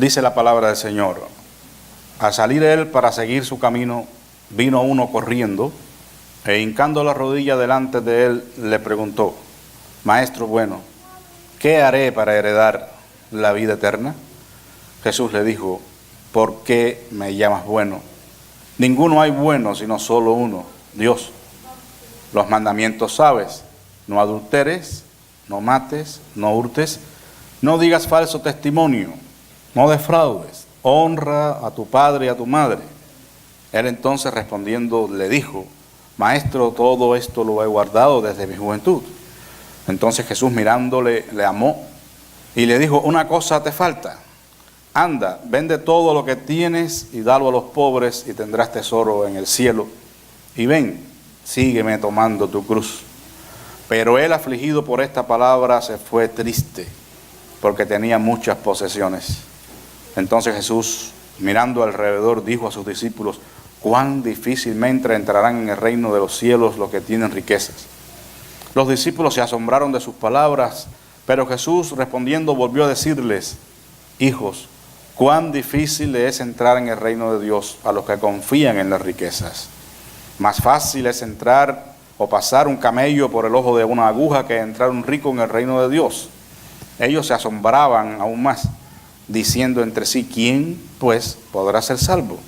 Dice la palabra del Señor: al salir él para seguir su camino, vino uno corriendo, e hincando la rodilla delante de él, le preguntó: Maestro bueno, ¿qué haré para heredar la vida eterna? Jesús le dijo: ¿por qué me llamas bueno? Ninguno hay bueno sino solo uno, Dios. Los mandamientos sabes: no adulteres, no mates, no hurtes, no digas falso testimonio, no defraudes, honra a tu padre y a tu madre. Él entonces respondiendo le dijo: Maestro, todo esto lo he guardado desde mi juventud. Entonces Jesús mirándole, le amó y le dijo: una cosa te falta. Anda, vende todo lo que tienes y dalo a los pobres y tendrás tesoro en el cielo. Y ven, sígueme tomando tu cruz. Pero él, afligido por esta palabra, se fue triste, porque tenía muchas posesiones. Entonces Jesús, mirando alrededor, dijo a sus discípulos: cuán difícilmente entrarán en el reino de los cielos los que tienen riquezas. Los discípulos se asombraron de sus palabras, pero Jesús respondiendo volvió a decirles: hijos, cuán difícil es entrar en el reino de Dios a los que confían en las riquezas. Más fácil es entrar o pasar un camello por el ojo de una aguja que entrar un rico en el reino de Dios. Ellos se asombraban aún más, diciendo entre sí: ¿quién, pues, podrá ser salvo?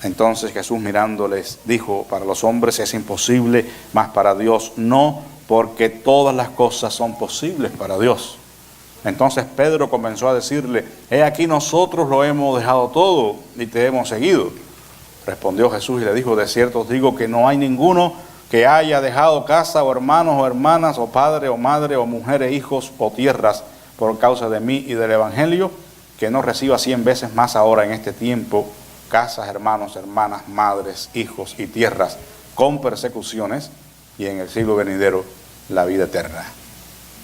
Entonces Jesús mirándoles dijo: para los hombres es imposible, mas para Dios no, porque todas las cosas son posibles para Dios. Entonces Pedro comenzó a decirle: he aquí nosotros lo hemos dejado todo y te hemos seguido. Respondió Jesús y le dijo: de cierto os digo que no hay ninguno que haya dejado casa o hermanos o hermanas o padre o madre o mujer e hijos o tierras por causa de mí y del evangelio, que no reciba 100 veces más ahora en este tiempo casas, hermanos, hermanas, madres, hijos y tierras con persecuciones, y en el siglo venidero la vida eterna.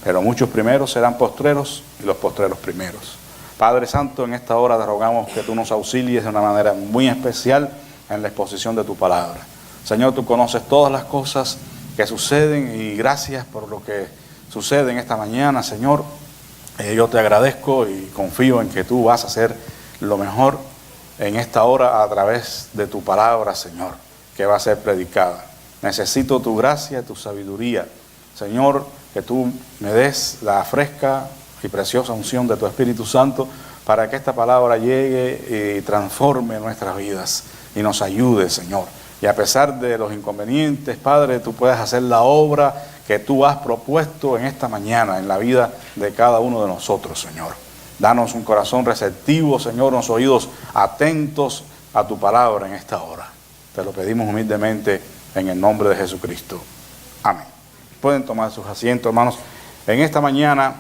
Pero muchos primeros serán postreros y los postreros primeros. Padre Santo, en esta hora te rogamos que tú nos auxilies de una manera muy especial en la exposición de tu palabra. Señor, tú conoces todas las cosas que suceden y gracias por lo que sucede en esta mañana, Señor. Yo te agradezco y confío en que tú vas a hacer lo mejor en esta hora a través de tu palabra, Señor, que va a ser predicada. Necesito tu gracia, tu sabiduría, Señor, que tú me des la fresca y preciosa unción de tu Espíritu Santo para que esta palabra llegue y transforme nuestras vidas y nos ayude, Señor. Y a pesar de los inconvenientes, Padre, tú puedes hacer la obra que tú has propuesto en esta mañana en la vida de cada uno de nosotros, Señor. Danos un corazón receptivo, Señor, unos oídos atentos a tu palabra en esta hora. Te lo pedimos humildemente en el nombre de Jesucristo. Amén. Pueden tomar sus asientos, hermanos. En esta mañana,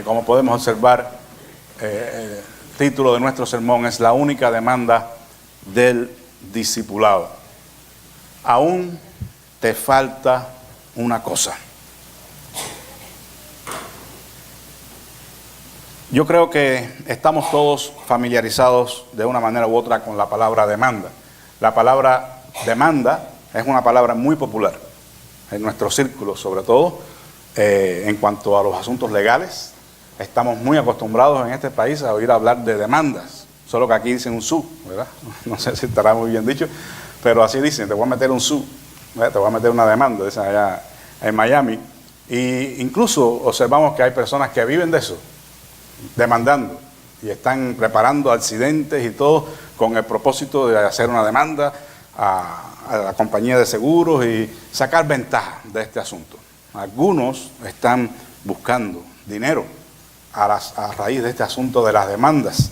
como podemos observar, el título de nuestro sermón es La única demanda del discipulado. Aún te falta una cosa. Yo creo que estamos todos familiarizados de una manera u otra con la palabra demanda. La palabra demanda es una palabra muy popular en nuestro círculo, sobre todo en cuanto a los asuntos legales. Estamos muy acostumbrados en este país a oír hablar de demandas, solo que aquí dicen un SU, ¿verdad? No sé si estará muy bien dicho, pero así dicen: te voy a meter un SU, ¿verdad? Te voy a meter una demanda, dicen allá en Miami. Y incluso observamos que hay personas que viven de eso, demandando, y están preparando accidentes y todo con el propósito de hacer una demanda a la compañía de seguros y sacar ventaja de este asunto. Algunos están buscando dinero a raíz de este asunto de las demandas,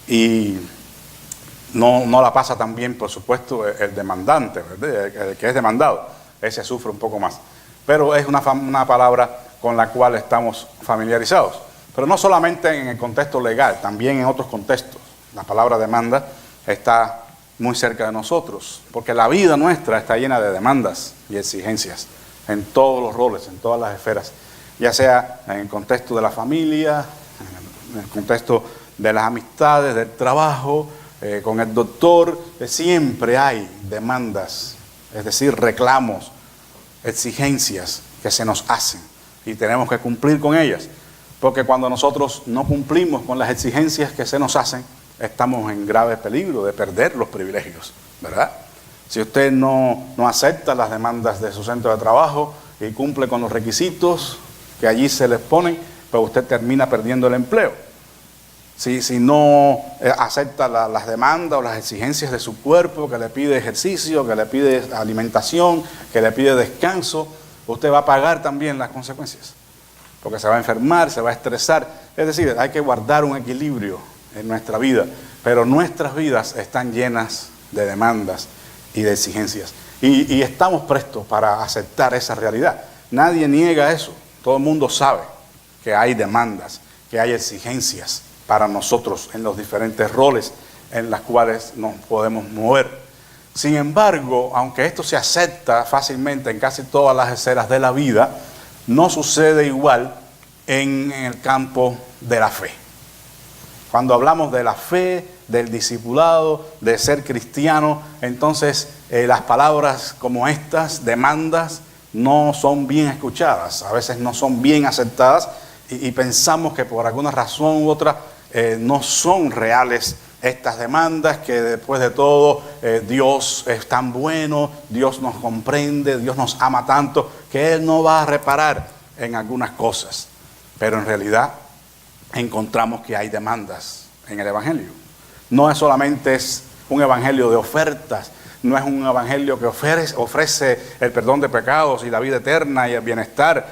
y no la pasa tan bien, por supuesto, el demandante, ¿verdad? El que es demandado, ese sufre un poco más, pero es una palabra con la cual estamos familiarizados. Pero no solamente en el contexto legal, también en otros contextos. La palabra demanda está muy cerca de nosotros, porque la vida nuestra está llena de demandas y exigencias en todos los roles, en todas las esferas, ya sea en el contexto de la familia, en el contexto de las amistades, del trabajo, con el doctor. Siempre hay demandas, es decir, reclamos, exigencias que se nos hacen y tenemos que cumplir con ellas. Porque cuando nosotros no cumplimos con las exigencias que se nos hacen, estamos en grave peligro de perder los privilegios, ¿verdad? Si usted no acepta las demandas de su centro de trabajo y cumple con los requisitos que allí se les ponen, pues usted termina perdiendo el empleo. Si no acepta las demandas o las exigencias de su cuerpo, que le pide ejercicio, que le pide alimentación, que le pide descanso, usted va a pagar también las consecuencias. Porque se va a enfermar, se va a estresar. Es decir, hay que guardar un equilibrio en nuestra vida. Pero nuestras vidas están llenas de demandas y de exigencias. Y estamos prestos para aceptar esa realidad. Nadie niega eso. Todo el mundo sabe que hay demandas, que hay exigencias para nosotros en los diferentes roles en los cuales nos podemos mover. Sin embargo, aunque esto se acepta fácilmente en casi todas las esferas de la vida, no sucede igual en el campo de la fe. Cuando hablamos de la fe, del discipulado, de ser cristiano, entonces las palabras como estas, demandas, no son bien escuchadas, a veces no son bien aceptadas y pensamos que por alguna razón u otra no son reales estas demandas, que después de todo Dios es tan bueno, Dios nos comprende, Dios nos ama tanto, que Él no va a reparar en algunas cosas. Pero en realidad encontramos que hay demandas en el Evangelio. No es solamente un evangelio de ofertas, no es un evangelio que ofrece el perdón de pecados y la vida eterna y el bienestar,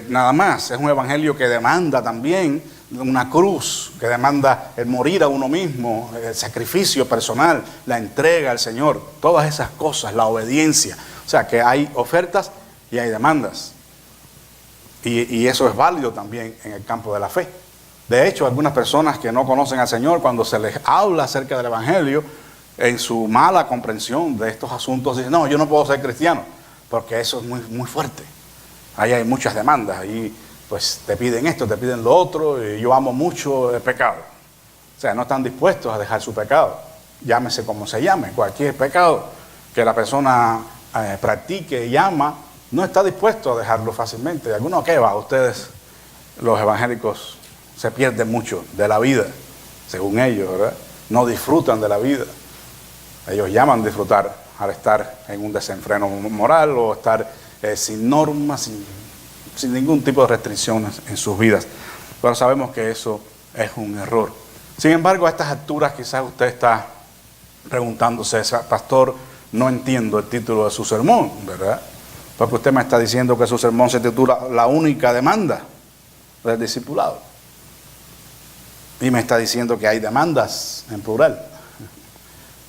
nada más. Es un evangelio que demanda también una cruz, que demanda el morir a uno mismo, el sacrificio personal, la entrega al Señor, todas esas cosas, la obediencia. O sea, que hay ofertas y hay demandas. Y eso es válido también en el campo de la fe. De hecho, algunas personas que no conocen al Señor, cuando se les habla acerca del Evangelio, en su mala comprensión de estos asuntos, dicen, no, yo no puedo ser cristiano, porque eso es muy, muy fuerte. Ahí hay muchas demandas, ahí pues te piden esto, te piden lo otro, y yo amo mucho el pecado. O sea, no están dispuestos a dejar su pecado, llámese como se llame, cualquier pecado que la persona practique y ama, no está dispuesto a dejarlo fácilmente. Algunos, ¿qué va? Ustedes, los evangélicos, se pierden mucho de la vida, según ellos, ¿verdad? No disfrutan de la vida. Ellos llaman disfrutar al estar en un desenfreno moral o estar sin normas, sin ningún tipo de restricciones en sus vidas. Pero sabemos que eso es un error. Sin embargo, a estas alturas quizás usted está preguntándose, pastor, no entiendo el título de su sermón, ¿verdad? Porque usted me está diciendo que su sermón se titula La única demanda del discipulado. Y me está diciendo que hay demandas en plural.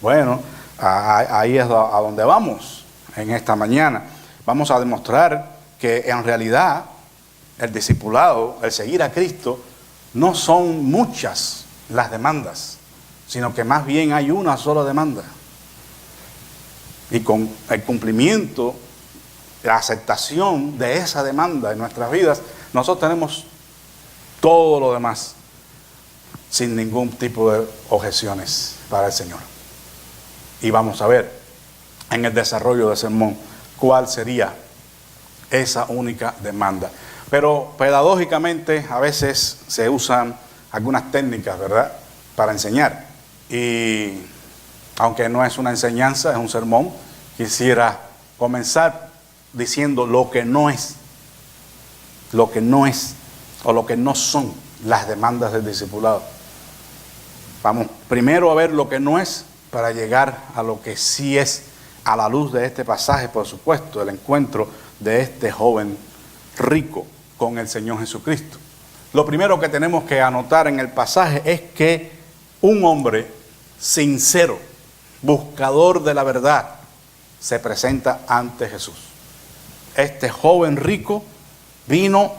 Bueno, ahí es a donde vamos en esta mañana. Vamos a demostrar que en realidad el discipulado, el seguir a Cristo, no son muchas las demandas, sino que más bien hay una sola demanda. Y con el cumplimiento, la aceptación de esa demanda en nuestras vidas, nosotros tenemos todo lo demás sin ningún tipo de objeciones para el Señor. Y vamos a ver en el desarrollo del sermón cuál sería esa única demanda. Pero pedagógicamente a veces se usan algunas técnicas, ¿verdad?, para enseñar. Y aunque no es una enseñanza, es un sermón, quisiera comenzar diciendo lo que no es o lo que no son las demandas del discipulado. Vamos primero a ver lo que no es para llegar a lo que sí es, a la luz de este pasaje, por supuesto, el encuentro de este joven rico con el Señor Jesucristo. Lo primero que tenemos que anotar en el pasaje es que un hombre sincero, buscador de la verdad, se presenta ante Jesús. Este joven rico vino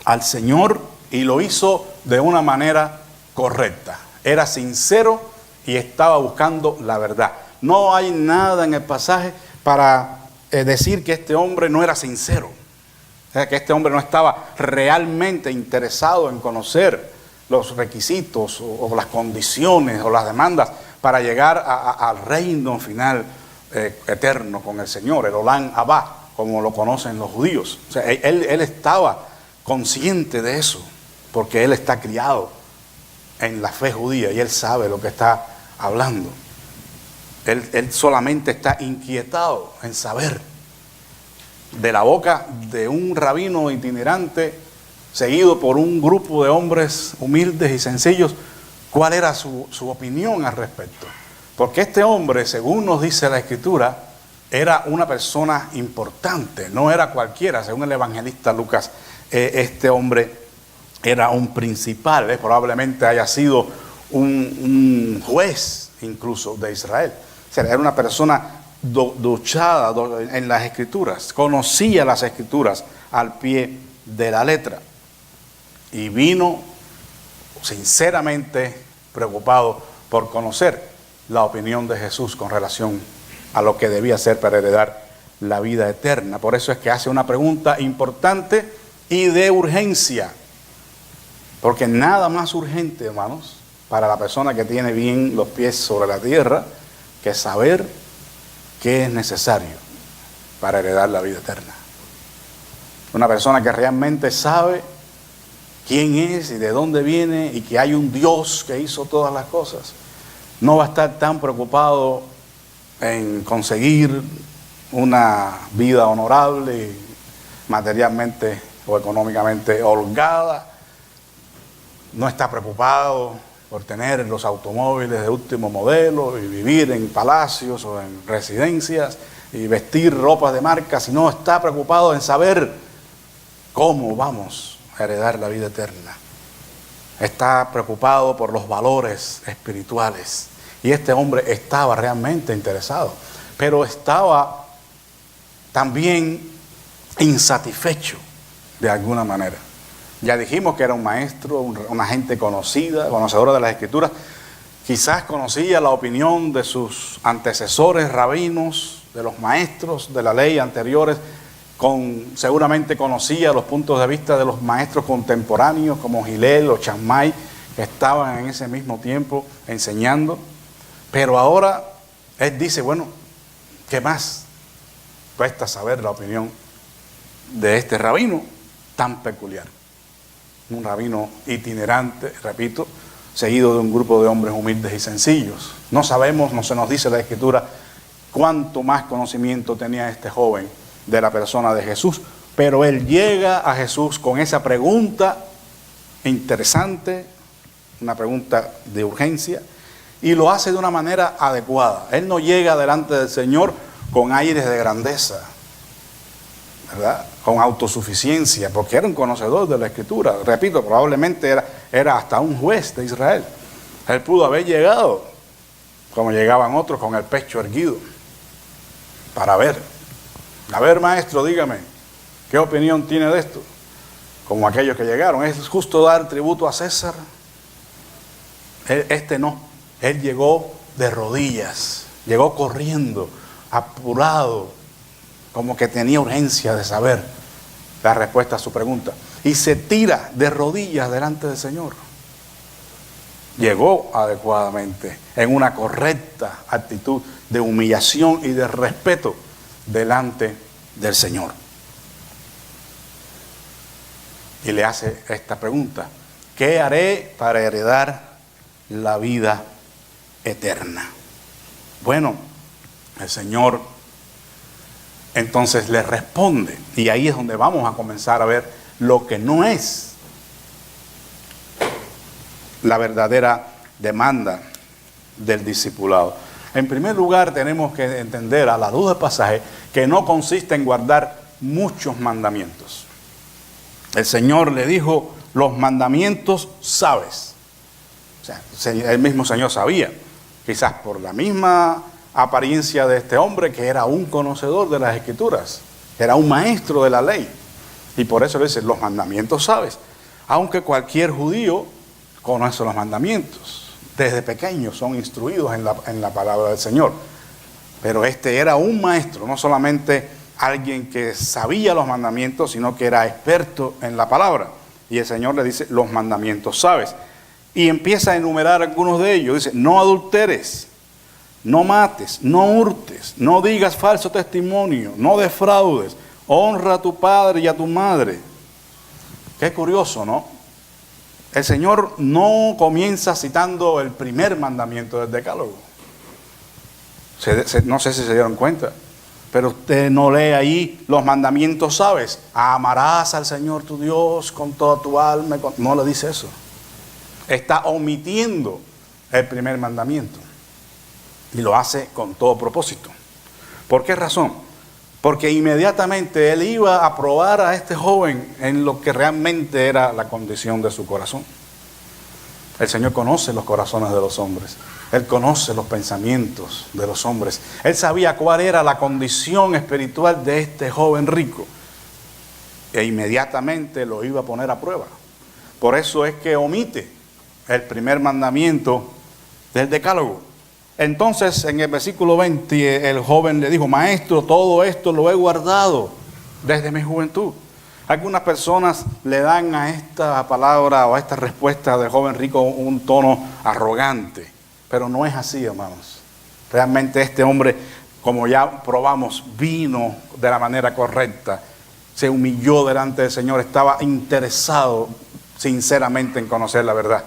al Señor y lo hizo de una manera correcta. Era sincero y estaba buscando la verdad. No hay nada en el pasaje para decir que este hombre no era sincero. O sea, que este hombre no estaba realmente interesado en conocer los requisitos o las condiciones o las demandas para llegar al reino final eterno con el Señor, el Olam Abba, como lo conocen los judíos. O sea, él estaba consciente de eso. porque él está criado en la fe judía y él sabe lo que está hablando. Él solamente está inquietado en saber de la boca de un rabino itinerante seguido por un grupo de hombres humildes y sencillos, cuál era su opinión al respecto. Porque este hombre, según nos dice la Escritura, era una persona importante, no era cualquiera. Según el evangelista Lucas, este hombre era un principal, probablemente haya sido un juez incluso de Israel. O sea, era una persona duchada en las Escrituras, conocía las Escrituras al pie de la letra. Y vino sinceramente preocupado por conocer la opinión de Jesús con relación a lo que debía hacer para heredar la vida eterna. Por eso es que hace una pregunta importante y de urgencia. Porque nada más urgente, hermanos, para la persona que tiene bien los pies sobre la tierra, que saber qué es necesario para heredar la vida eterna. Una persona que realmente sabe quién es y de dónde viene y que hay un Dios que hizo todas las cosas, no va a estar tan preocupado en conseguir una vida honorable, materialmente o económicamente holgada. No está preocupado por tener los automóviles de último modelo y vivir en palacios o en residencias y vestir ropas de marca, sino está preocupado en saber cómo vamos a heredar la vida eterna. Está preocupado por los valores espirituales. Y este hombre estaba realmente interesado, pero estaba también insatisfecho de alguna manera. Ya dijimos que era un maestro, una gente conocida, conocedora de las Escrituras. Quizás conocía la opinión de sus antecesores rabinos, de los maestros de la ley anteriores. Seguramente conocía los puntos de vista de los maestros contemporáneos como Gilel o Shammai, que estaban en ese mismo tiempo enseñando. Pero ahora él dice, bueno, ¿qué más cuesta saber la opinión de este rabino tan peculiar? Un rabino itinerante, repito, seguido de un grupo de hombres humildes y sencillos. No sabemos, no se nos dice la Escritura, cuánto más conocimiento tenía este joven de la persona de Jesús, pero él llega a Jesús con esa pregunta interesante, una pregunta de urgencia, y lo hace de una manera adecuada. Él no llega delante del Señor con aires de grandeza, ¿verdad? Con autosuficiencia, porque era un conocedor de la Escritura. Repito, probablemente era hasta un juez de Israel. Él pudo haber llegado, como llegaban otros, con el pecho erguido, para ver. A ver, maestro, dígame, ¿qué opinión tiene de esto? Como aquellos que llegaron. ¿Es justo dar tributo a César? Este no. Él llegó de rodillas, llegó corriendo, apurado, como que tenía urgencia de saber la respuesta a su pregunta. Y se tira de rodillas delante del Señor. Llegó adecuadamente, en una correcta actitud de humillación y de respeto delante del Señor. Y le hace esta pregunta: ¿qué haré para heredar la vida eterna? Bueno, el Señor entonces le responde, y ahí es donde vamos a comenzar a ver lo que no es la verdadera demanda del discipulado. En primer lugar, tenemos que entender a la luz del pasaje que no consiste en guardar muchos mandamientos. El Señor le dijo: los mandamientos sabes. O sea, el mismo Señor sabía, quizás por la misma apariencia de este hombre, que era un conocedor de las Escrituras, era un maestro de la ley, y por eso le dice: los mandamientos sabes. Aunque cualquier judío conoce los mandamientos, desde pequeños son instruidos en la palabra del Señor, pero este era un maestro, no solamente alguien que sabía los mandamientos, sino que era experto en la palabra. Y el Señor le dice: los mandamientos sabes. Y empieza a enumerar algunos de ellos. Dice: no adulteres, no mates, no hurtes, no digas falso testimonio, no defraudes, honra a tu padre y a tu madre. Qué curioso, ¿no? El Señor no comienza citando el primer mandamiento del Decálogo. No sé si se dieron cuenta, pero usted no lee ahí los mandamientos, ¿sabes? Amarás al Señor tu Dios con toda tu alma. No le dice eso. Está omitiendo el primer mandamiento. Y lo hace con todo propósito. ¿Por qué razón? Porque inmediatamente él iba a probar a este joven en lo que realmente era la condición de su corazón. El Señor conoce los corazones de los hombres. Él conoce los pensamientos de los hombres. Él sabía cuál era la condición espiritual de este joven rico. E inmediatamente lo iba a poner a prueba. Por eso es que omite el primer mandamiento del Decálogo. Entonces, en el versículo 20, el joven le dijo: Maestro, todo esto lo he guardado desde mi juventud. Algunas personas le dan a esta palabra o a esta respuesta del joven rico un tono arrogante, pero no es así, hermanos. Realmente este hombre, como ya probamos, vino de la manera correcta, se humilló delante del Señor, estaba interesado sinceramente en conocer la verdad.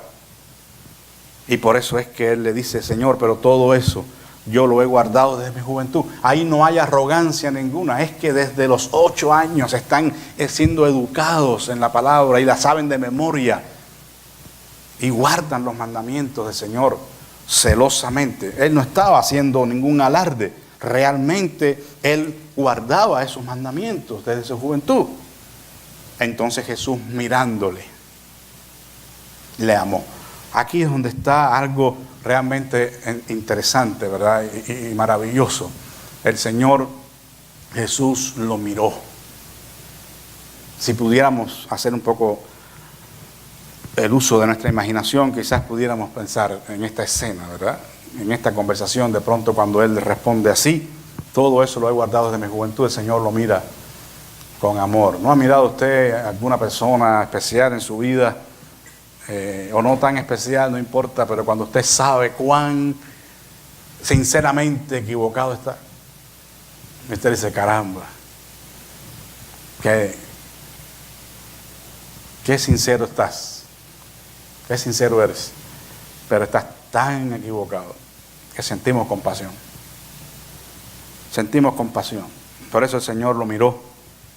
Y por eso es que él le dice: Señor, pero todo eso yo lo he guardado desde mi juventud. Ahí no hay arrogancia ninguna. Es que desde los 8 años están siendo educados en la palabra y la saben de memoria. Y guardan los mandamientos del Señor celosamente. Él no estaba haciendo ningún alarde. Realmente él guardaba esos mandamientos desde su juventud. Entonces Jesús, mirándole, le amó. Aquí es donde está algo realmente interesante, ¿verdad? Y maravilloso. El Señor Jesús lo miró. Si pudiéramos hacer un poco el uso de nuestra imaginación, quizás pudiéramos pensar en esta escena, ¿verdad? En esta conversación, de pronto cuando Él responde así: todo eso lo he guardado desde mi juventud. El Señor lo mira con amor. ¿No ha mirado usted a alguna persona especial en su vida? O no tan especial, no importa, pero cuando usted sabe cuán sinceramente equivocado está, usted dice: caramba, qué sincero estás, qué sincero eres, pero estás tan equivocado que sentimos compasión. Sentimos compasión. Por eso el Señor lo miró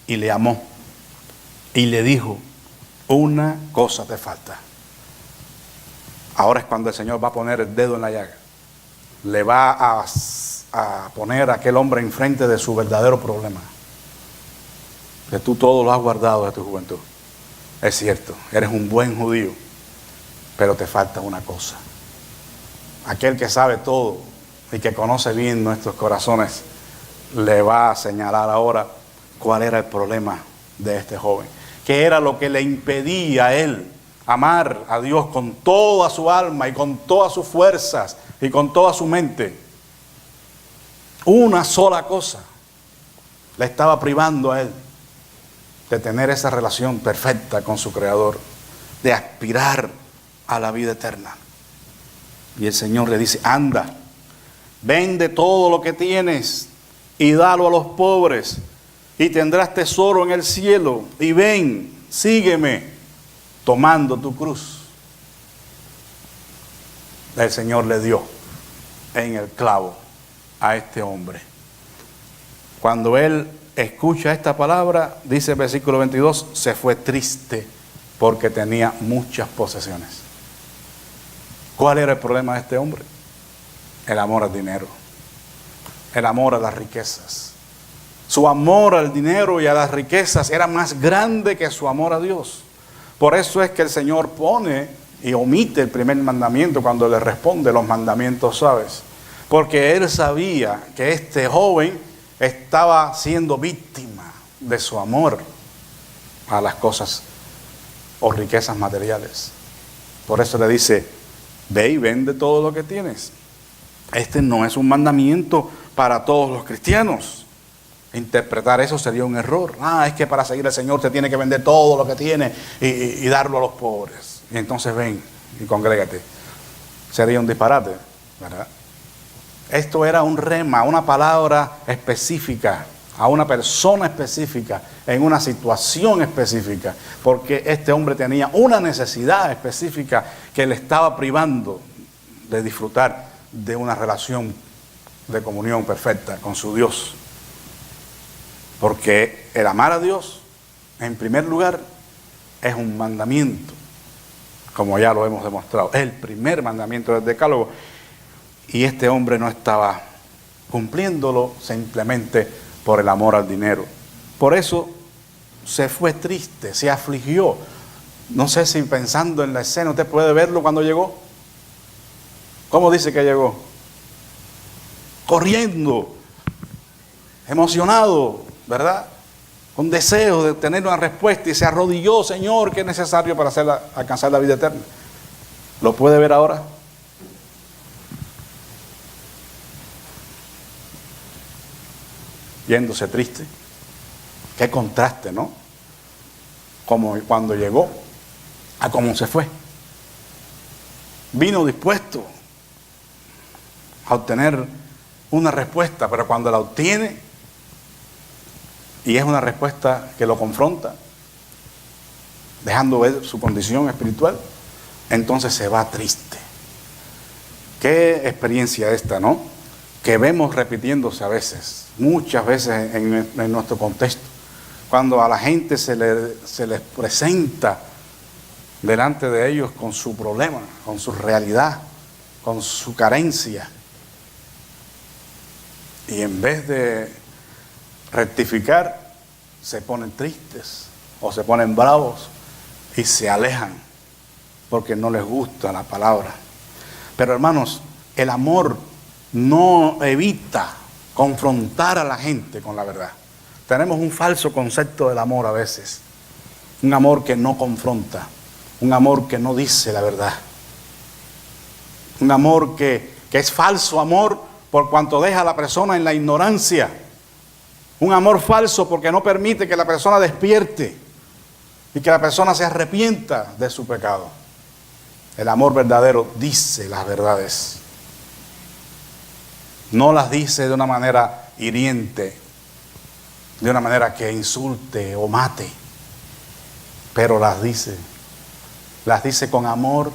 y le amó y le dijo: una cosa te falta. Ahora es cuando el Señor va a poner el dedo en la llaga. Le va a poner a aquel hombre enfrente de su verdadero problema. Que tú todo lo has guardado de tu juventud. Es cierto, eres un buen judío, pero te falta una cosa. Aquel que sabe todo y que conoce bien nuestros corazones le va a señalar ahora cuál era el problema de este joven. ¿Qué era lo que le impedía a él amar a Dios con toda su alma y con todas sus fuerzas y con toda su mente? Una sola cosa le estaba privando a él de tener esa relación perfecta con su Creador, de aspirar a la vida eterna. Y el Señor le dice: anda, vende todo lo que tienes y dalo a los pobres, y tendrás tesoro en el cielo, y ven, sígueme, tomando tu cruz. El Señor le dio en el clavo a este hombre. Cuando él escucha esta palabra, dice el versículo 22, se fue triste porque tenía muchas posesiones. ¿Cuál era el problema de este hombre? El amor al dinero, el amor a las riquezas. Su amor al dinero y a las riquezas era más grande que su amor a Dios. Por eso es que el Señor pone y omite el primer mandamiento cuando le responde los mandamientos suaves. Porque Él sabía que este joven estaba siendo víctima de su amor a las cosas o riquezas materiales. Por eso le dice: ve y vende todo lo que tienes. Este no es un mandamiento para todos los cristianos. Interpretar eso sería un error. Es que para seguir al Señor se tiene que vender todo lo que tiene y darlo a los pobres. Y entonces ven y congrégate. Sería un disparate, ¿verdad? Esto era un rema, una palabra específica a una persona específica, en una situación específica, porque este hombre tenía una necesidad específica que le estaba privando de disfrutar de una relación de comunión perfecta con su Dios. Porque el amar a Dios, en primer lugar, es un mandamiento, como ya lo hemos demostrado. Es el primer mandamiento del Decálogo. Y este hombre no estaba cumpliéndolo simplemente por el amor al dinero. Por eso se fue triste, se afligió. No sé si pensando en la escena, usted puede verlo cuando llegó. ¿Cómo dice que llegó? Corriendo, emocionado, ¿verdad? Con deseo de tener una respuesta, y se arrodilló: Señor, ¿qué es necesario para alcanzar la vida eterna? ¿Lo puede ver ahora? Yéndose triste. Qué contraste, ¿no? Como cuando llegó a cómo se fue. Vino dispuesto a obtener una respuesta, pero cuando la obtiene, y es una respuesta que lo confronta, dejando ver su condición espiritual, entonces se va triste. Qué experiencia esta, ¿no? Que vemos repitiéndose a veces, muchas veces en nuestro contexto, cuando a la gente se les presenta delante de ellos con su problema, con su realidad, con su carencia, y en vez de rectificar, se ponen tristes o se ponen bravos y se alejan porque no les gusta la palabra. Pero hermanos, el amor no evita confrontar a la gente con la verdad. Tenemos un falso concepto del amor a veces, un amor que no confronta, un amor que no dice la verdad, un amor que es falso amor por cuanto deja a la persona en la ignorancia, un amor falso porque no permite que la persona despierte y que la persona se arrepienta de su pecado. El amor verdadero dice las verdades, no las dice de una manera hiriente, de una manera que insulte o mate, pero las dice con amor,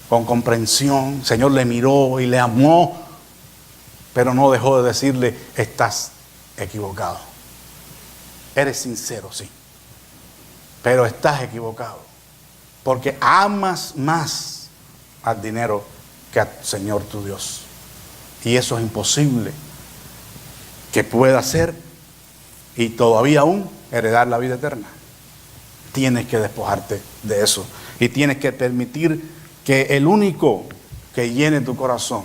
con comprensión. El Señor le miró y le amó, pero no dejó de decirle: estás equivocado. Eres sincero, sí, pero estás equivocado, porque amas más al dinero que al Señor tu Dios. Y eso es imposible que pueda ser y todavía aún heredar la vida eterna. Tienes que despojarte de eso y tienes que permitir que el único que llene tu corazón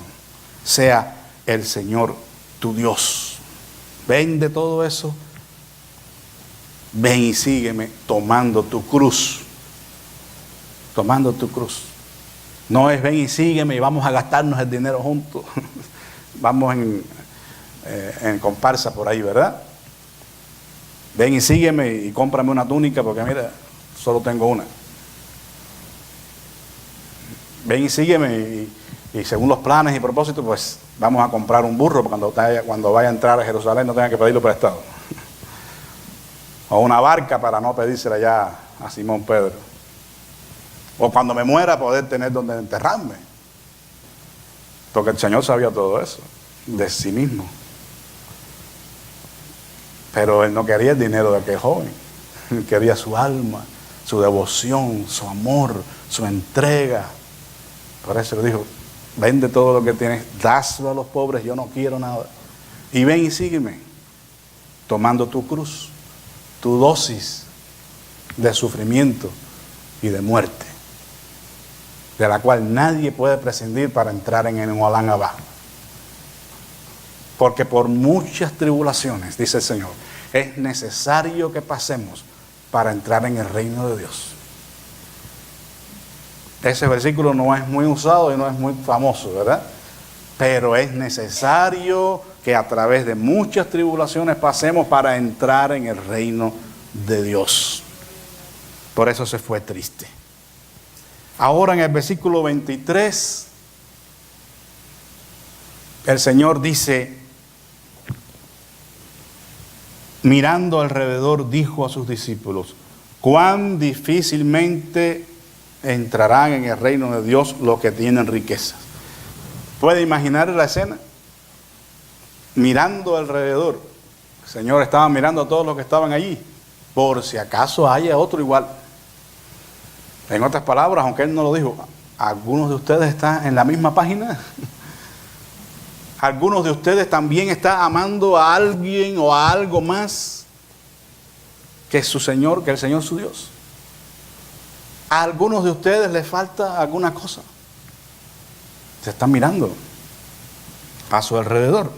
sea el Señor tu Dios. Vende todo eso, ven y sígueme tomando tu cruz. Tomando tu cruz. No es ven y sígueme y vamos a gastarnos el dinero juntos. Vamos en comparsa por ahí, ¿verdad? Ven y sígueme y cómprame una túnica porque mira, solo tengo una. Ven y sígueme y según los planes y propósitos, pues vamos a comprar un burro cuando vaya a entrar a Jerusalén no tenga que pedirlo prestado. O una barca para no pedírsela ya a Simón Pedro. O cuando me muera poder tener donde enterrarme. Porque el Señor sabía todo eso de sí mismo. Pero Él no quería el dinero de aquel joven. Él quería su alma, su devoción, su amor, su entrega. Por eso le dijo: vende todo lo que tienes, dáselo a los pobres, yo no quiero nada. Y ven y sígueme, tomando tu cruz, tu dosis de sufrimiento y de muerte, de la cual nadie puede prescindir para entrar en el Olam Abba. Porque por muchas tribulaciones, dice el Señor, es necesario que pasemos para entrar en el reino de Dios. Ese versículo no es muy usado y no es muy famoso, ¿verdad? Pero es necesario que a través de muchas tribulaciones pasemos para entrar en el reino de Dios. Por eso se fue triste. Ahora en el versículo 23, el Señor dice: mirando alrededor, dijo a sus discípulos: cuán difícilmente entrarán en el reino de Dios los que tienen riquezas. ¿Puede imaginar la escena? Mirando alrededor. El Señor estaba mirando a todos los que estaban allí, por si acaso haya otro igual. En otras palabras, aunque Él no lo dijo, ¿algunos de ustedes están en la misma página? ¿Algunos de ustedes también están amando a alguien o a algo más que su Señor, que el Señor su Dios? ¿A algunos de ustedes les falta alguna cosa? Se están mirando a su alrededor,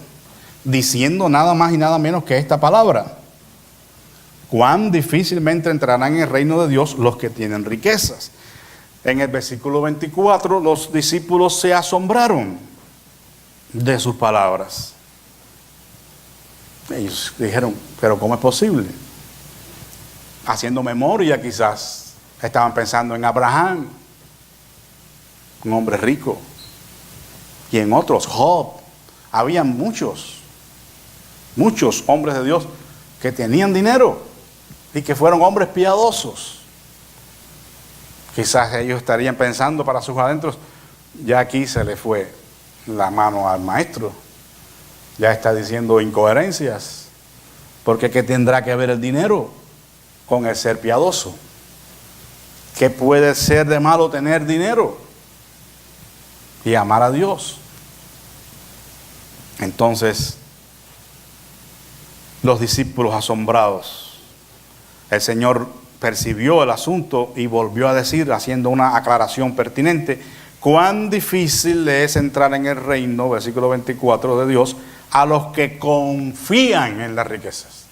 diciendo nada más y nada menos que esta palabra: cuán difícilmente entrarán en el reino de Dios los que tienen riquezas. En el versículo 24, los discípulos se asombraron de sus palabras. Ellos dijeron: ¿pero cómo es posible? Haciendo memoria, quizás estaban pensando en Abraham, un hombre rico, y en otros, Job. Había muchos hombres de Dios que tenían dinero y que fueron hombres piadosos. Quizás ellos estarían pensando para sus adentros: ya aquí se le fue la mano al maestro, ya está diciendo incoherencias, porque ¿qué tendrá que ver el dinero con el ser piadoso? ¿Qué puede ser de malo tener dinero y amar a Dios? Entonces, los discípulos asombrados, el Señor percibió el asunto y volvió a decir, haciendo una aclaración pertinente: cuán difícil le es entrar en el reino, versículo 24, de Dios, a los que confían en las riquezas.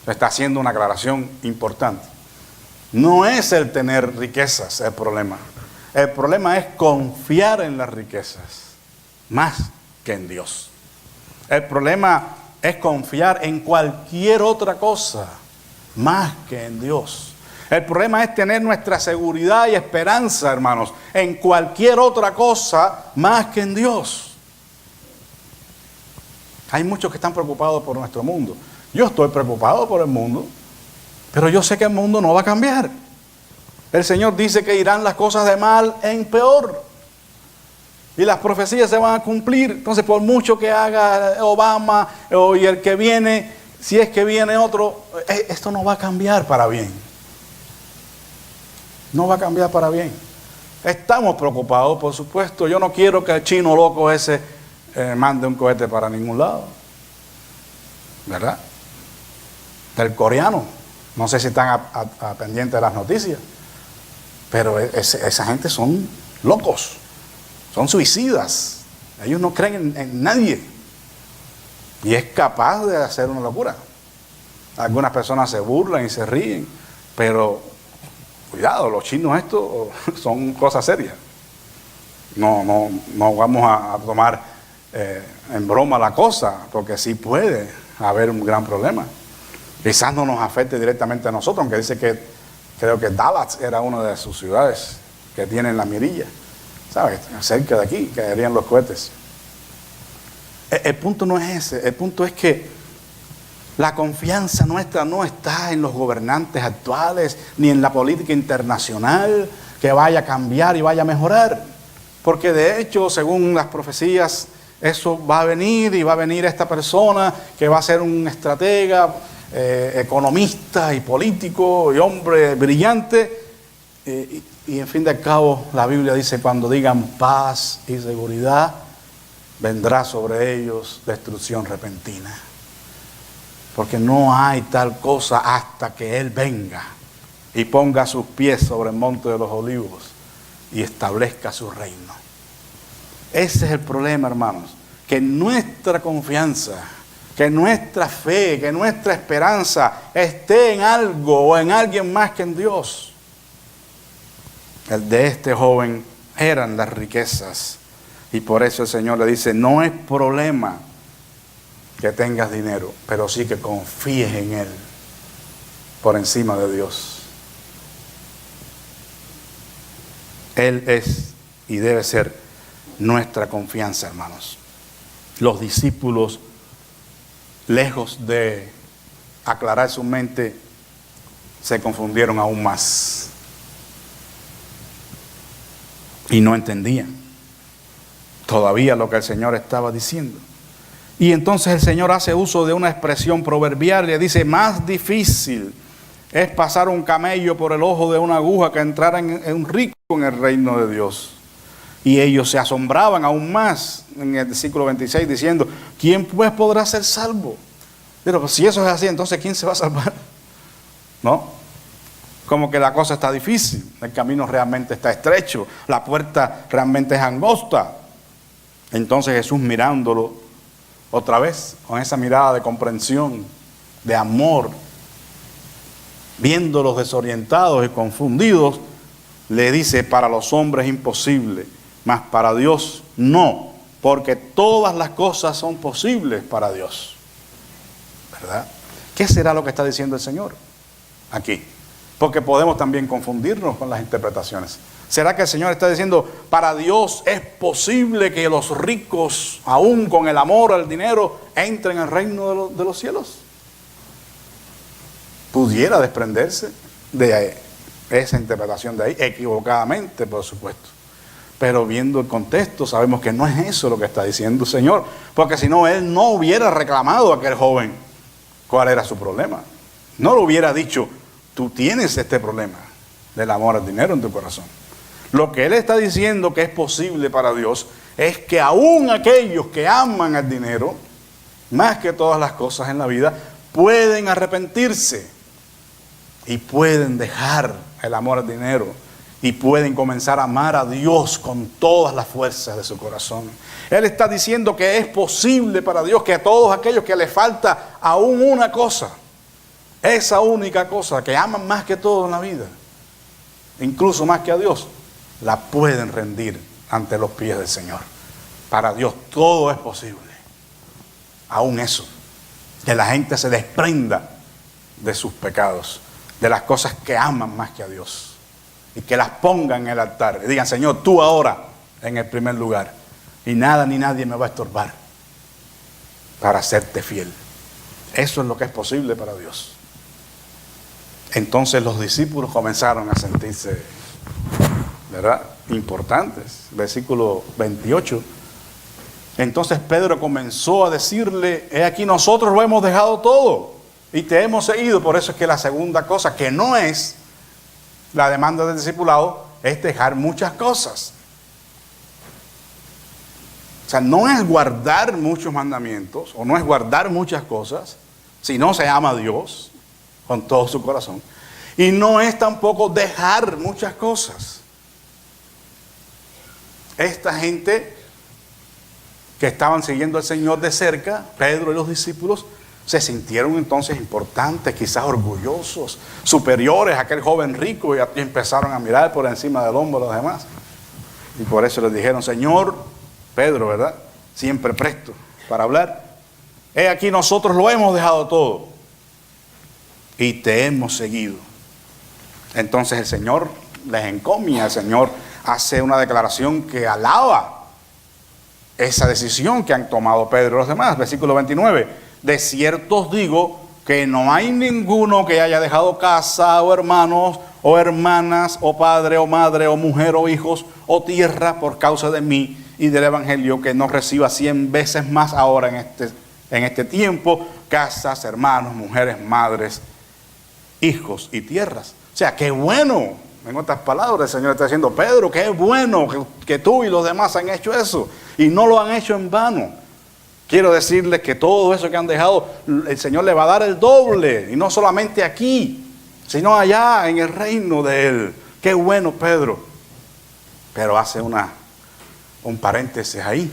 Está haciendo una aclaración importante. No es el tener riquezas el problema. El problema es confiar en las riquezas más que en Dios. El problema es confiar en cualquier otra cosa más que en Dios. El problema es tener nuestra seguridad y esperanza, hermanos, en cualquier otra cosa más que en Dios. Hay muchos que están preocupados por nuestro mundo. Yo estoy preocupado por el mundo, pero yo sé que el mundo no va a cambiar. El Señor dice que irán las cosas de mal en peor. Y las profecías se van a cumplir. Entonces, por mucho que haga Obama y el que viene, si es que viene otro, esto no va a cambiar para bien. No va a cambiar para bien. Estamos preocupados, por supuesto. Yo no quiero que el chino loco ese mande un cohete para ningún lado, ¿verdad? Del coreano. No sé si están pendientes de las noticias, pero esa gente son locos. Son suicidas. Ellos no creen en nadie. Y es capaz de hacer una locura. Algunas personas se burlan y se ríen, pero cuidado, los chinos estos son cosas serias. No vamos a tomar en broma la cosa, porque sí puede haber un gran problema. Quizás no nos afecte directamente a nosotros, aunque dice que creo que Dallas era una de sus ciudades que tienen la mirilla. ¿Sabes? Cerca de aquí caerían los cohetes. El punto no es ese. El punto es que la confianza nuestra no está en los gobernantes actuales, ni en la política internacional que vaya a cambiar y vaya a mejorar. Porque de hecho, según las profecías, eso va a venir, y va a venir esta persona que va a ser un estratega, economista y político y hombre brillante. Y en fin de cabo, la Biblia dice: cuando digan paz y seguridad, vendrá sobre ellos destrucción repentina. Porque no hay tal cosa hasta que Él venga y ponga sus pies sobre el monte de los olivos y establezca su reino. Ese es el problema, hermanos. Que nuestra confianza, que nuestra fe, que nuestra esperanza esté en algo o en alguien más que en Dios. El de este joven eran las riquezas. Y por eso el Señor le dice: no es problema que tengas dinero, pero sí que confíes en Él por encima de Dios. Él es y debe ser nuestra confianza, hermanos. Los discípulos, lejos de aclarar su mente, se confundieron aún más. Y no entendían todavía lo que el Señor estaba diciendo. Y entonces el Señor hace uso de una expresión proverbial, dice: más difícil es pasar un camello por el ojo de una aguja que entrar en un rico en el reino de Dios. Y ellos se asombraban aún más en el versículo 26 diciendo: ¿quién pues podrá ser salvo? Pero pues, si eso es así, entonces ¿quién se va a salvar? ¿No? Como que la cosa está difícil, el camino realmente está estrecho, la puerta realmente es angosta. Entonces Jesús, mirándolo otra vez con esa mirada de comprensión, de amor, viéndolos desorientados y confundidos, le dice: para los hombres es imposible, mas para Dios no, porque todas las cosas son posibles para Dios. ¿Verdad? ¿Qué será lo que está diciendo el Señor aquí? Porque podemos también confundirnos con las interpretaciones. ¿Será que el Señor está diciendo: para Dios es posible que los ricos, aún con el amor al dinero, entren al reino de los cielos? Pudiera desprenderse de esa interpretación de ahí, equivocadamente, por supuesto. Pero viendo el contexto, sabemos que no es eso lo que está diciendo el Señor. Porque si no, Él no hubiera reclamado a aquel joven cuál era su problema. No le hubiera dicho: tú tienes este problema del amor al dinero en tu corazón. Lo que Él está diciendo que es posible para Dios es que aún aquellos que aman al dinero, más que todas las cosas en la vida, pueden arrepentirse y pueden dejar el amor al dinero y pueden comenzar a amar a Dios con todas las fuerzas de su corazón. Él está diciendo que es posible para Dios que a todos aquellos que les falta aún una cosa, esa única cosa que aman más que todo en la vida, incluso más que a Dios, la pueden rendir ante los pies del Señor. Para Dios todo es posible. Aún eso, que la gente se desprenda de sus pecados, de las cosas que aman más que a Dios, y que las pongan en el altar y digan: Señor, tú ahora en el primer lugar, y nada ni nadie me va a estorbar para serte fiel. Eso es lo que es posible para Dios. Entonces los discípulos comenzaron a sentirse, ¿verdad?, importantes. Versículo 28. Entonces Pedro comenzó a decirle: he aquí, nosotros lo hemos dejado todo y te hemos seguido. Por eso es que la segunda cosa, que no es la demanda del discipulado, es dejar muchas cosas. O sea, no es guardar muchos mandamientos, o no es guardar muchas cosas, si no se ama a Dios con todo su corazón. Y no es tampoco dejar muchas cosas. Esta gente que estaban siguiendo al Señor de cerca, Pedro y los discípulos, se sintieron entonces importantes, quizás orgullosos, superiores a aquel joven rico, y empezaron a mirar por encima del hombro a los demás. Y por eso les dijeron: Señor, Pedro, ¿verdad?, siempre presto para hablar, he aquí, nosotros lo hemos dejado todo y te hemos seguido. Entonces el Señor les encomia, el Señor hace una declaración que alaba esa decisión que han tomado Pedro y los demás. Versículo 29. De cierto os digo que no hay ninguno que haya dejado casa, o hermanos, o hermanas, o padre, o madre, o mujer, o hijos, o tierra por causa de mí y del evangelio, que no reciba 100 veces más ahora en este tiempo, casas, hermanos, mujeres, madres, hijos y tierras. O sea, qué bueno, en otras palabras, el Señor está diciendo: Pedro, qué bueno que tú y los demás han hecho eso, y no lo han hecho en vano. Quiero decirles que todo eso que han dejado, el Señor le va a dar el doble, y no solamente aquí, sino allá en el reino de Él. Qué bueno, Pedro. Pero hace un paréntesis ahí.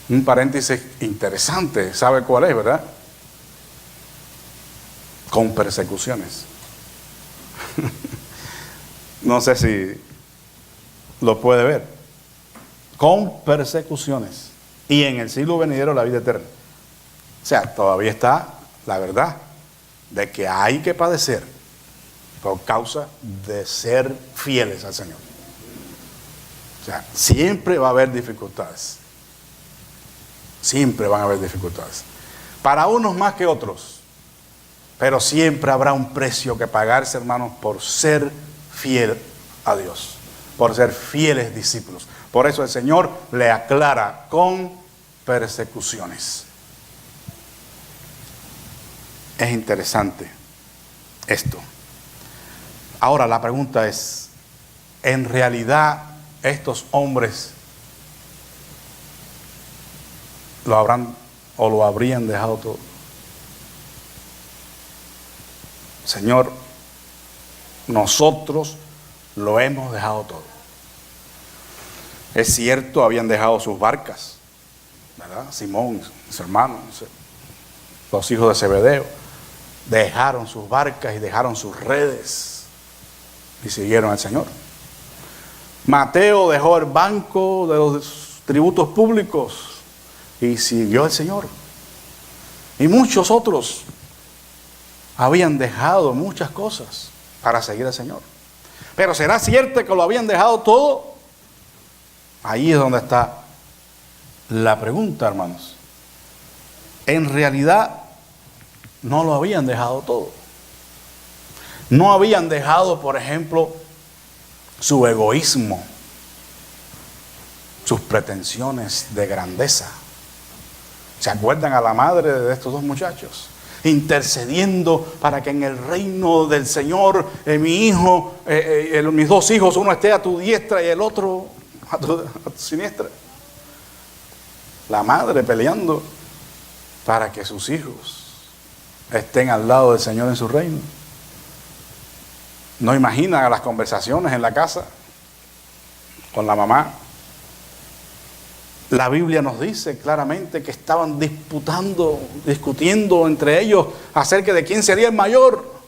Un paréntesis interesante. ¿Sabe cuál es, verdad? Con persecuciones. No sé si lo puede ver. Con persecuciones. Y en el siglo venidero la vida eterna. O sea, todavía está la verdad de que hay que padecer por causa de ser fieles al Señor. O sea, siempre va a haber dificultades. Siempre van a haber dificultades. Para unos más que otros. Pero siempre habrá un precio que pagarse, hermanos, por ser fiel a Dios, por ser fieles discípulos. Por eso el Señor le aclara con persecuciones. Es interesante esto. Ahora la pregunta es, ¿en realidad estos hombres lo habrán o lo habrían dejado todo? Señor, nosotros lo hemos dejado todo. Es cierto, habían dejado sus barcas, ¿verdad? Simón, sus hermanos, los hijos de Zebedeo, dejaron sus barcas y dejaron sus redes y siguieron al Señor. Mateo dejó el banco de los tributos públicos y siguió al Señor. Y muchos otros habían dejado muchas cosas para seguir al Señor. Pero ¿será cierto que lo habían dejado todo? Ahí es donde está la pregunta, hermanos. En realidad no lo habían dejado todo. No habían dejado, por ejemplo, su egoísmo, sus pretensiones de grandeza. ¿Se acuerdan a la madre de estos dos muchachos? Intercediendo para que en el reino del Señor mi hijo, mis dos hijos, uno esté a tu diestra y el otro a tu siniestra. La madre peleando para que sus hijos estén al lado del Señor en su reino. ¿No imaginan a las conversaciones en la casa con la mamá? La Biblia nos dice claramente que estaban discutiendo entre ellos acerca de quién sería el mayor.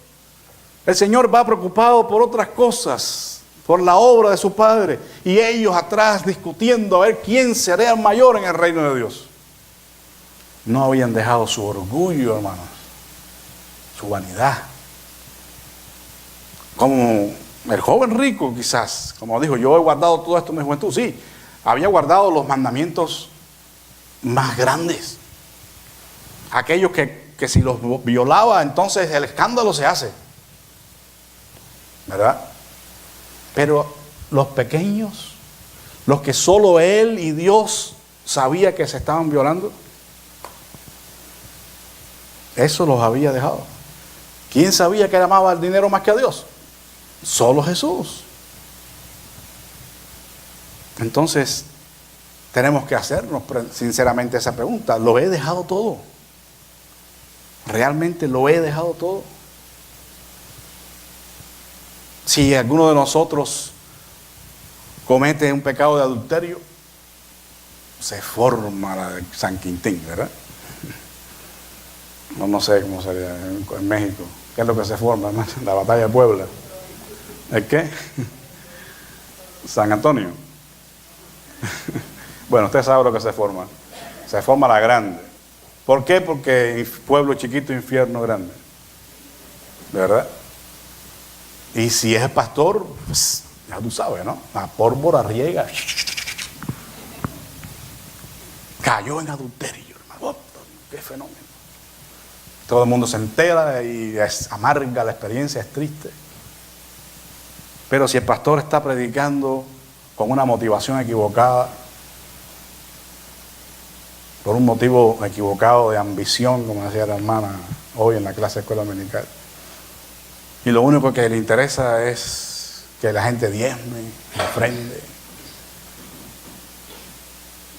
El Señor va preocupado por otras cosas, por la obra de su Padre, y ellos atrás discutiendo a ver quién sería el mayor en el reino de Dios. No habían dejado su orgullo, hermanos, su vanidad. Como el joven rico, quizás, como dijo, yo he guardado todo esto en mi juventud. Sí, había guardado los mandamientos más grandes. Aquellos que si los violaba, entonces el escándalo se hace, ¿verdad? Pero los pequeños, los que solo él y Dios sabía que se estaban violando, eso los había dejado. ¿Quién sabía que él amaba el dinero más que a Dios? Solo Jesús. Entonces, tenemos que hacernos sinceramente esa pregunta. ¿Lo he dejado todo? ¿Realmente lo he dejado todo? Si alguno de nosotros comete un pecado de adulterio, se forma la de San Quintín, ¿verdad? No sé cómo sería en México. ¿Qué es lo que se forma, hermano? La batalla de Puebla. ¿El qué? San Antonio. Bueno, usted sabe lo que se forma. Se forma la grande. ¿Por qué? Porque pueblo chiquito, infierno grande. ¿Verdad? Y si es pastor, pues ya tú sabes, ¿no? La pólvora riega. Cayó en adulterio, hermano. Oh, qué fenómeno. Todo el mundo se entera y es amarga la experiencia, es triste. Pero si el pastor está predicando con una motivación equivocada, por un motivo equivocado de ambición, como decía la hermana hoy en la clase de escuela dominical, y lo único que le interesa es que la gente diezme, ofrende,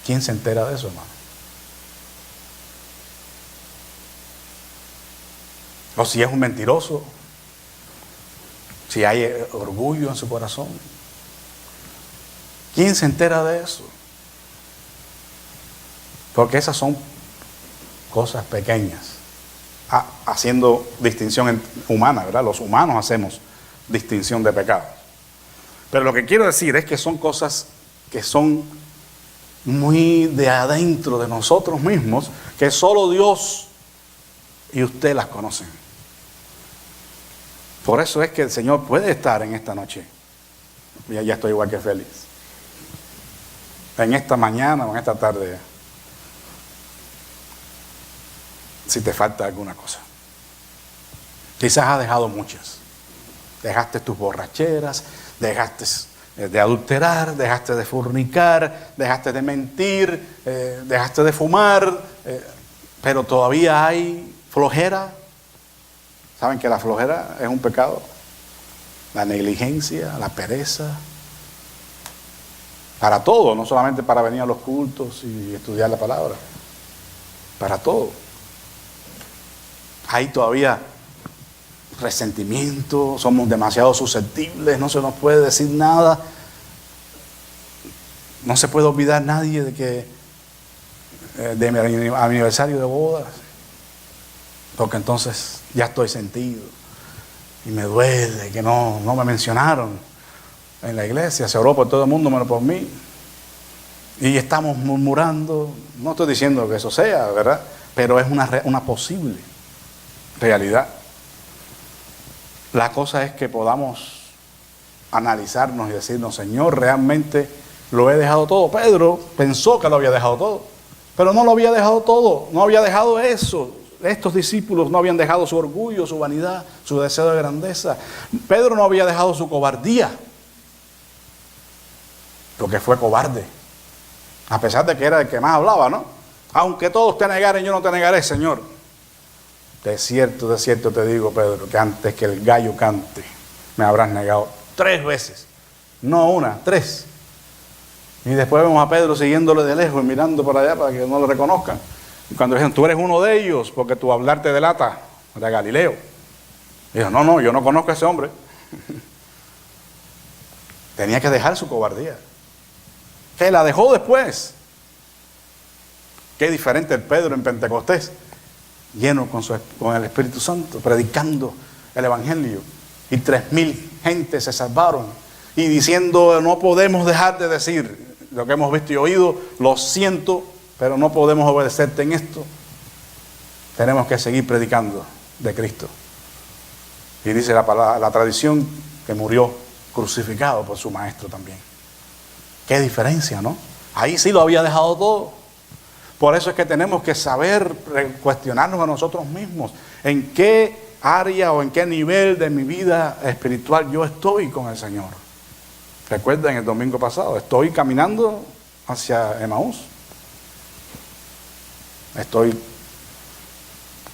¿quién se entera de eso, hermano? O si es un mentiroso, si hay orgullo en su corazón, ¿quién se entera de eso? Porque esas son cosas pequeñas, haciendo distinción humana, ¿verdad? Los humanos hacemos distinción de pecados. Pero lo que quiero decir es que son cosas que son muy de adentro de nosotros mismos, que solo Dios y usted las conocen. Por eso es que el Señor puede estar en esta noche. Ya estoy igual que Félix. En esta mañana o en esta tarde. si te falta alguna cosa. Quizás has dejado muchas. Dejaste tus borracheras, dejaste de adulterar, dejaste de fornicar, dejaste de mentir, dejaste de fumar, pero todavía hay flojera. ¿Saben que la flojera es un pecado? La negligencia, la pereza. Para todo, no solamente para venir a los cultos y estudiar la palabra. Para todo. Hay todavía resentimiento, somos demasiado susceptibles, no se nos puede decir nada. No se puede olvidar nadie de que de mi aniversario de bodas, porque entonces ya estoy sentido y me duele que no me mencionaron en la iglesia. Se oró por todo el mundo menos por mí y estamos murmurando. No estoy diciendo que eso sea, ¿verdad? Pero es una posible realidad. La cosa es que podamos analizarnos y decirnos: Señor, realmente lo he dejado todo. Pedro pensó que lo había dejado todo, pero no lo había dejado todo, no había dejado eso. Estos discípulos no habían dejado su orgullo, su vanidad, su deseo de grandeza. Pedro no había dejado su cobardía, porque fue cobarde, a pesar de que era el que más hablaba, ¿no? Aunque todos te negaren, yo no te negaré, Señor. De cierto te digo, Pedro, que antes que el gallo cante, me habrás negado 3 veces. No una, 3. Y después vemos a Pedro siguiéndole de lejos y mirando para allá para que no lo reconozcan. Y cuando dicen: tú eres uno de ellos, porque tu hablar te delata, de Galileo. Dijo: no, yo no conozco a ese hombre. Tenía que dejar su cobardía, que la dejó después. Qué diferente el Pedro en Pentecostés, lleno con el Espíritu Santo, predicando el Evangelio, y 3,000 gentes se salvaron, y diciendo: no podemos dejar de decir lo que hemos visto y oído, lo siento, pero no podemos obedecerte en esto, tenemos que seguir predicando de Cristo. Y dice la tradición que murió crucificado por su maestro también. Qué diferencia, ¿no? Ahí sí lo había dejado todo. Por eso es que tenemos que saber cuestionarnos a nosotros mismos: ¿en qué área o en qué nivel de mi vida espiritual yo estoy con el Señor? Recuerden el domingo pasado, estoy caminando hacia Emaús. Estoy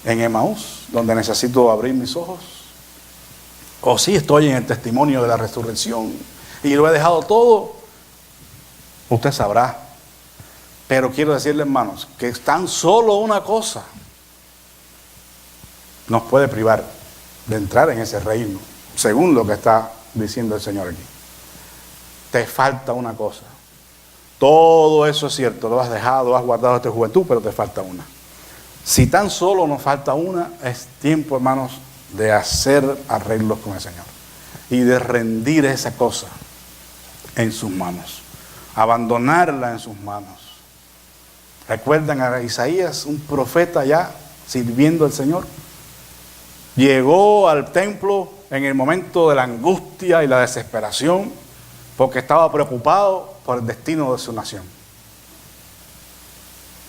en Emaús, donde necesito abrir mis ojos. O sí, estoy en el testimonio de la resurrección y lo he dejado todo. Usted sabrá. Pero quiero decirle, hermanos, que tan solo una cosa nos puede privar de entrar en ese reino, según lo que está diciendo el Señor aquí. Te falta una cosa. Todo eso es cierto, lo has dejado, has guardado esta juventud, pero te falta una. Si tan solo nos falta una, es tiempo, hermanos, de hacer arreglos con el Señor y de rendir esa cosa en sus manos, abandonarla en sus manos. ¿Recuerdan a Isaías, un profeta ya sirviendo al Señor? Llegó al templo en el momento de la angustia y la desesperación, porque estaba preocupado por el destino de su nación.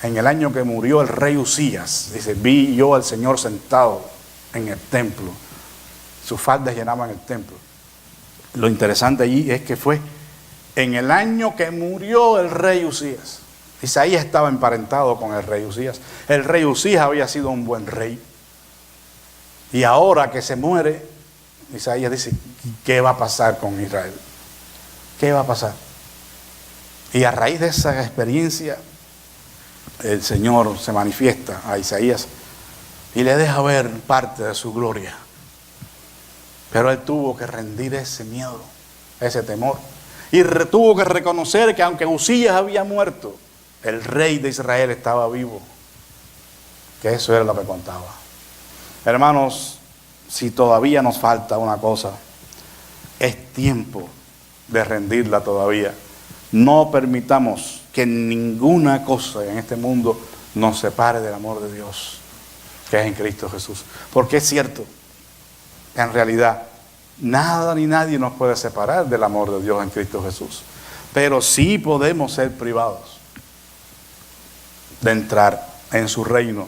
En el año que murió el rey Usías, dice: vi yo al Señor sentado en el templo, sus faldas llenaban el templo. Lo interesante allí es que fue en el año que murió el rey Usías. Isaías estaba emparentado con el rey Usías. El rey Usías había sido un buen rey. Y ahora que se muere, Isaías dice: ¿qué va a pasar con Israel? ¿Qué va a pasar? Y a raíz de esa experiencia, el Señor se manifiesta a Isaías y le deja ver parte de su gloria. Pero él tuvo que rendir ese miedo, ese temor. Y tuvo que reconocer que aunque Usías había muerto, el rey de Israel estaba vivo. Que eso era lo que contaba. Hermanos, si todavía nos falta una cosa, es tiempo de rendirla todavía. No permitamos que ninguna cosa en este mundo nos separe del amor de Dios, que es en Cristo Jesús. Porque es cierto, en realidad, nada ni nadie nos puede separar del amor de Dios en Cristo Jesús. Pero sí podemos ser privados de entrar en su reino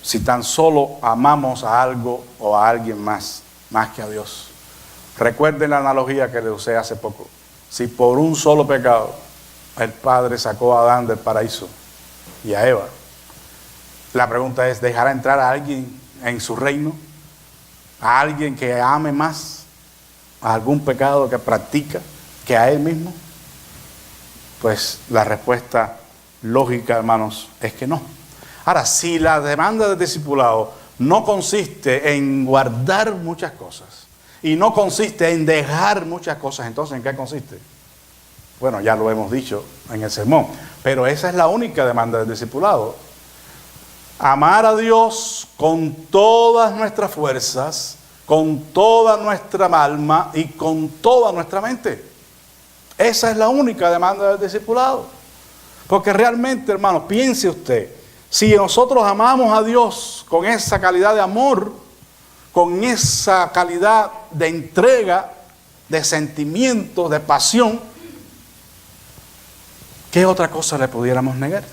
si tan solo amamos a algo o a alguien más que a Dios. Recuerden la analogía que le usé hace poco. Si por un solo pecado el Padre sacó a Adán del paraíso y a Eva, la pregunta es, ¿dejará entrar a alguien en su reino? ¿A alguien que ame más a algún pecado que practica que a él mismo? Pues la respuesta lógica, hermanos, es que no. Ahora, si la demanda del discipulado no consiste en guardar muchas cosas y no consiste en dejar muchas cosas, entonces ¿en qué consiste? Bueno, ya lo hemos dicho en el sermón, pero esa es la única demanda del discipulado. Amar a Dios con todas nuestras fuerzas, con toda nuestra alma y con toda nuestra mente. Esa es la única demanda del discipulado. Porque realmente, hermanos, piense usted, si nosotros amamos a Dios con esa calidad de amor, con esa calidad de entrega, de sentimiento, de pasión, ¿qué otra cosa le pudiéramos negar?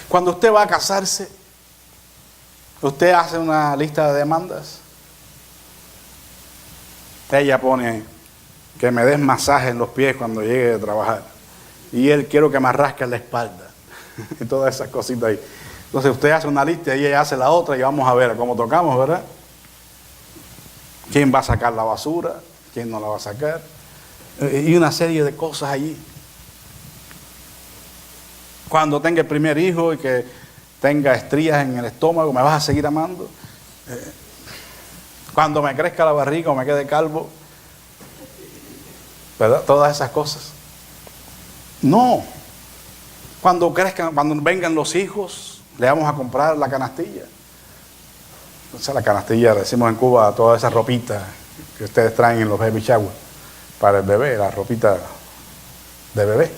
Cuando usted va a casarse, usted hace una lista de demandas. Ella pone que me des masaje en los pies cuando llegue de trabajar. Y él, quiero que me rasque la espalda. Y todas esas cositas ahí. Entonces usted hace una lista y ella hace la otra y vamos a ver cómo tocamos, ¿verdad? ¿Quién va a sacar la basura? ¿Quién no la va a sacar? Y una serie de cosas allí. Cuando tenga el primer hijo y que tenga estrías en el estómago, ¿me vas a seguir amando? Cuando me crezca la barriga o me quede calvo, ¿verdad? Todas esas cosas. No. Cuando crezcan, cuando vengan los hijos, le vamos a comprar la canastilla. O sea, la canastilla, decimos en Cuba, toda esa ropita que ustedes traen en los baby shower para el bebé, la ropita de bebé.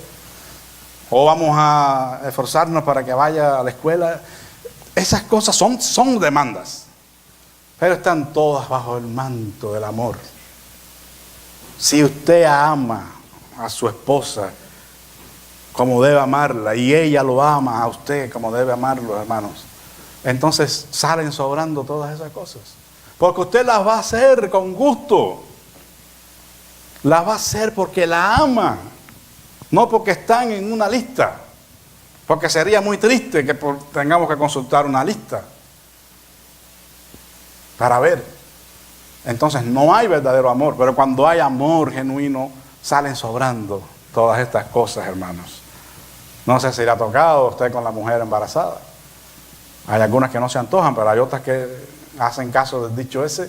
O vamos a esforzarnos para que vaya a la escuela. Esas cosas son demandas, pero están todas bajo el manto del amor. Si usted ama a su esposa como debe amarla y ella lo ama a usted como debe amarlo, hermanos, entonces salen sobrando todas esas cosas, porque usted las va a hacer con gusto, las va a hacer porque la ama, no porque están en una lista, porque sería muy triste que tengamos que consultar una lista para ver. Entonces no hay verdadero amor, pero cuando hay amor genuino salen sobrando todas estas cosas, hermanos. No sé si le ha tocado a usted con la mujer embarazada. Hay algunas que no se antojan, pero hay otras que hacen caso del dicho ese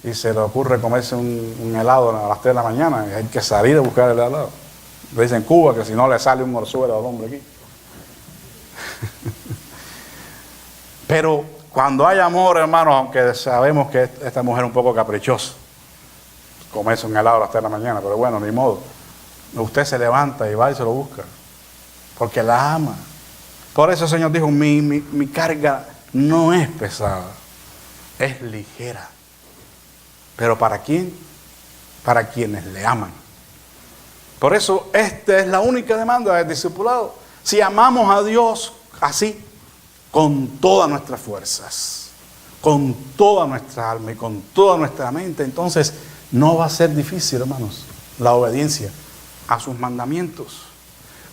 y se le ocurre comerse un helado a las 3 de la mañana y hay que salir a buscar el helado. Le dicen en Cuba que si no le sale un orzuelo al hombre aquí. Pero cuando hay amor, hermanos, aunque sabemos que esta mujer es un poco caprichosa, comerse un helado a las 3 de la mañana, pero bueno, ni modo. Usted se levanta y va y se lo busca, porque la ama. Por eso el Señor dijo, mi carga no es pesada, es ligera. ¿Pero para quién? Para quienes le aman. Por eso esta es la única demanda del discipulado. Si amamos a Dios así, con todas nuestras fuerzas, con toda nuestra alma y con toda nuestra mente, entonces no va a ser difícil, hermanos, la obediencia a sus mandamientos.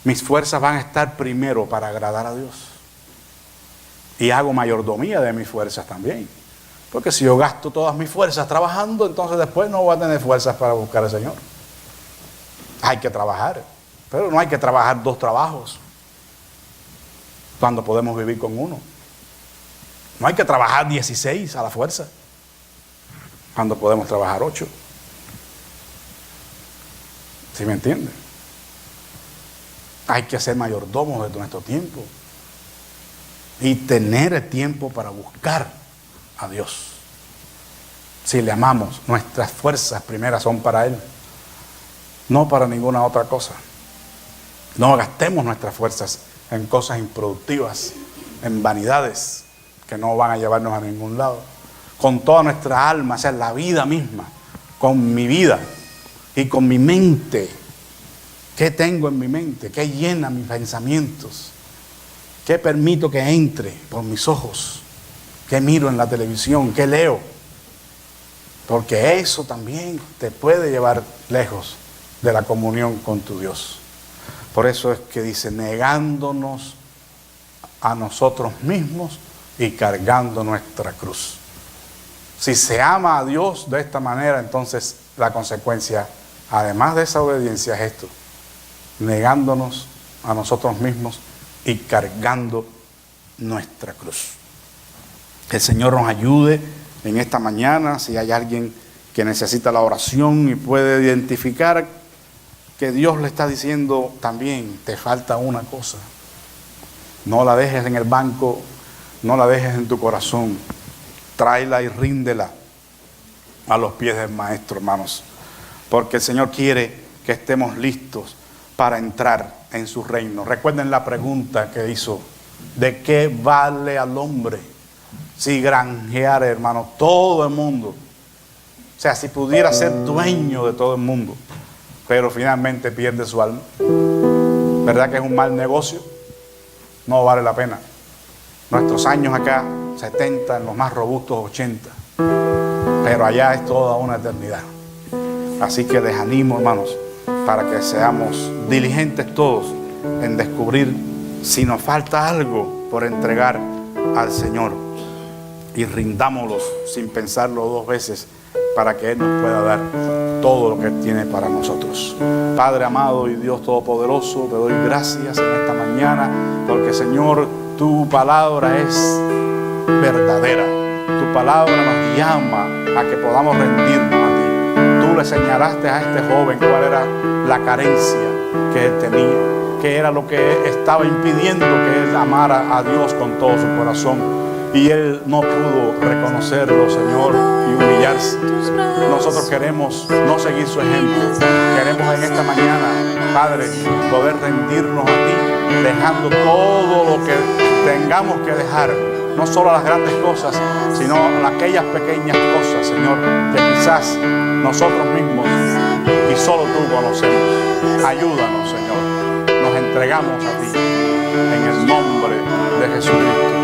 Mis fuerzas van a estar primero para agradar a Dios. Y hago mayordomía de mis fuerzas también. Porque si yo gasto todas mis fuerzas trabajando, entonces después no voy a tener fuerzas para buscar al Señor. Hay que trabajar, pero no hay que trabajar 2 trabajos cuando podemos vivir con uno. No hay que trabajar 16 a la fuerza cuando podemos trabajar 8. ¿Sí me entienden? Hay que ser mayordomos de nuestro tiempo y tener el tiempo para buscar a Dios. Si le amamos, nuestras fuerzas primeras son para Él, no para ninguna otra cosa. No gastemos nuestras fuerzas en cosas improductivas, en vanidades que no van a llevarnos a ningún lado. Con toda nuestra alma, o sea, la vida misma, con mi vida y con mi mente. ¿Qué tengo en mi mente? ¿Qué llena mis pensamientos? ¿Qué permito que entre por mis ojos? ¿Qué miro en la televisión? ¿Qué leo? Porque eso también te puede llevar lejos de la comunión con tu Dios. Por eso es que dice, negándonos a nosotros mismos y cargando nuestra cruz. Si se ama a Dios de esta manera, entonces la consecuencia, además de esa obediencia, es esto: negándonos a nosotros mismos y cargando nuestra cruz. Que el Señor nos ayude en esta mañana. Si hay alguien que necesita la oración y puede identificar que Dios le está diciendo también, te falta una cosa, no la dejes en el banco, no la dejes en tu corazón, tráela y ríndela a los pies del Maestro, hermanos, porque el Señor quiere que estemos listos para entrar en su reino. Recuerden la pregunta que hizo: ¿de qué vale al hombre si granjeara, hermano, todo el mundo? O sea, si pudiera ser dueño de todo el mundo, pero finalmente pierde su alma. ¿Verdad que es un mal negocio? No vale la pena. Nuestros años acá, 70, en los más robustos 80, pero allá es toda una eternidad. Así que les animo, hermanos, para que seamos diligentes todos en descubrir si nos falta algo por entregar al Señor, y rindámoslos sin pensarlo dos veces, para que Él nos pueda dar todo lo que Él tiene para nosotros. Padre amado y Dios todopoderoso, te doy gracias en esta mañana, porque, Señor, tu palabra es verdadera. Tu palabra nos llama a que podamos rendirnos a ti. Tú le señalaste a este joven cuál era la carencia que él tenía, que era lo que estaba impidiendo que él amara a Dios con todo su corazón. Y él no pudo reconocerlo, Señor, y humillarse. Nosotros queremos no seguir su ejemplo. Queremos en esta mañana, Padre, poder rendirnos a ti, dejando todo lo que tengamos que dejar. No solo las grandes cosas, sino aquellas pequeñas cosas, Señor, que quizás nosotros mismos y solo tú conocemos. Ayúdanos, Señor. Nos entregamos a ti en el nombre de Jesucristo.